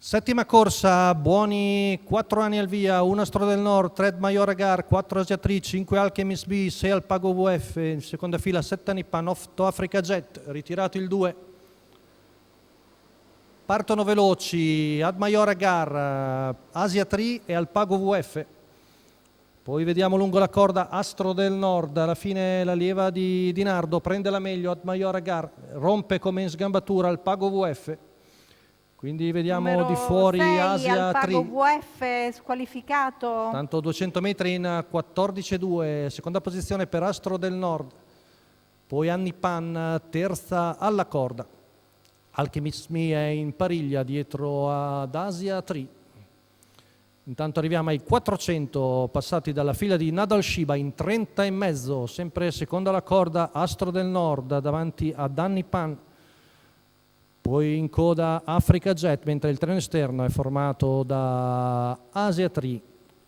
Settima corsa, buoni 4 anni al via, 1 Astro del Nord, 3 Major Agar, 4 Asia Tri, 5 Alchemist B, 6 Alpago VF, in seconda fila 7 Nippon, 8 Africa Jet, ritirato il 2. Partono veloci Ad Major Agar, Asia Tri e Alpago VF. Poi vediamo lungo la corda Astro del Nord, alla fine la lieva di Nardo, prende la meglio Ad Major Agar, rompe come in sgambatura Alpago VF. Quindi vediamo Numero di fuori 6, Asia Alpago Tri. VF squalificato. Tanto 200 metri in 14,2, seconda posizione per Astro del Nord. Poi Anni Pan, terza alla corda. Alchemist Me è in pariglia dietro ad Asia Tri. Intanto arriviamo ai 400 passati dalla fila di Nadal Shiba in 30,5, sempre seconda alla corda Astro del Nord davanti ad Anni Pan. Poi in coda Africa Jet, mentre il treno esterno è formato da Asia Tri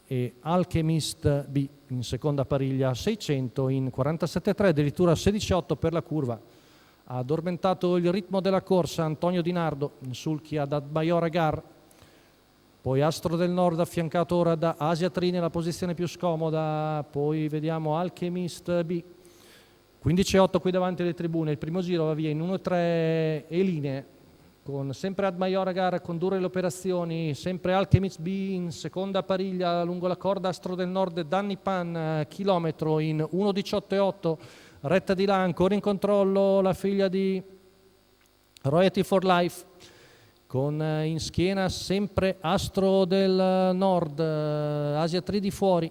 e Alchemist B in seconda pariglia 600 in 47,3, addirittura 16,8 per la curva. Ha addormentato il ritmo della corsa Antonio Di Nardo, in sulchi ad Ad Major Agar. Poi Astro del Nord affiancato ora da Asia Tri nella posizione più scomoda. Poi vediamo Alchemist B. 15,8 qui davanti alle tribune, il primo giro va via in 1,3 e linee, con sempre Ad Major Agar a condurre le operazioni, sempre Alchemist B in seconda pariglia lungo la corda Astro del Nord, Danny Pan chilometro in 1,18,8, retta di là ancora in controllo la figlia di Royalty for Life, con in schiena sempre Astro del Nord, Asia Tri di fuori.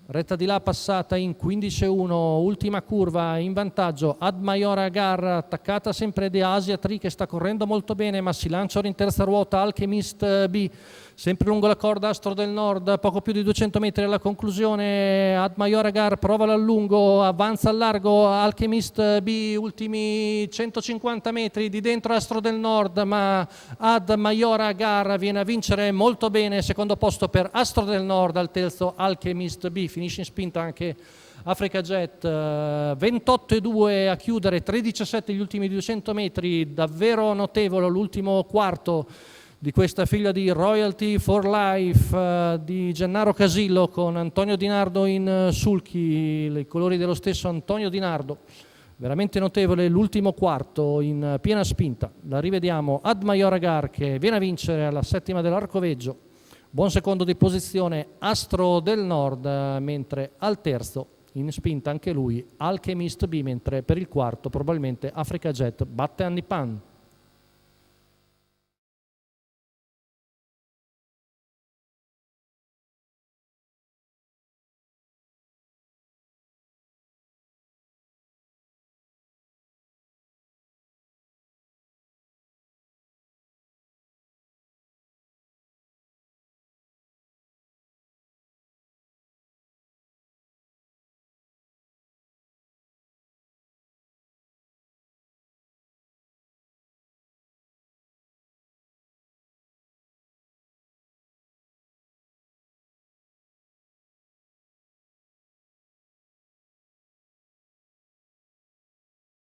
Retta di là passata in 15,1, ultima curva in vantaggio Ad Major Agar, attaccata sempre di Asia Tri che sta correndo molto bene ma si lancia ora in terza ruota Alchemist B, sempre lungo la corda Astro del Nord, poco più di 200 metri alla conclusione. Ad Major Agar prova allungo, avanza al largo Alchemist B, ultimi 150 metri di dentro Astro del Nord, ma Ad Major Agar viene a vincere molto bene, secondo posto per Astro del Nord, al terzo Alchemist B. Finisce in spinta anche Africa Jet, 28,2 a chiudere, 13,7 gli ultimi 200 metri, davvero notevole l'ultimo quarto di questa figlia di Royalty for Life di Gennaro Casillo con Antonio Di Nardo in sulchi, i colori dello stesso Antonio Di Nardo. Veramente notevole l'ultimo quarto in piena spinta. La rivediamo Ad Major Agar che viene a vincere alla settima dell'Arcoveggio. Buon secondo di posizione Astro del Nord, mentre al terzo in spinta anche lui Alchemist B, mentre per il quarto probabilmente Africa Jet batte Anni Pan.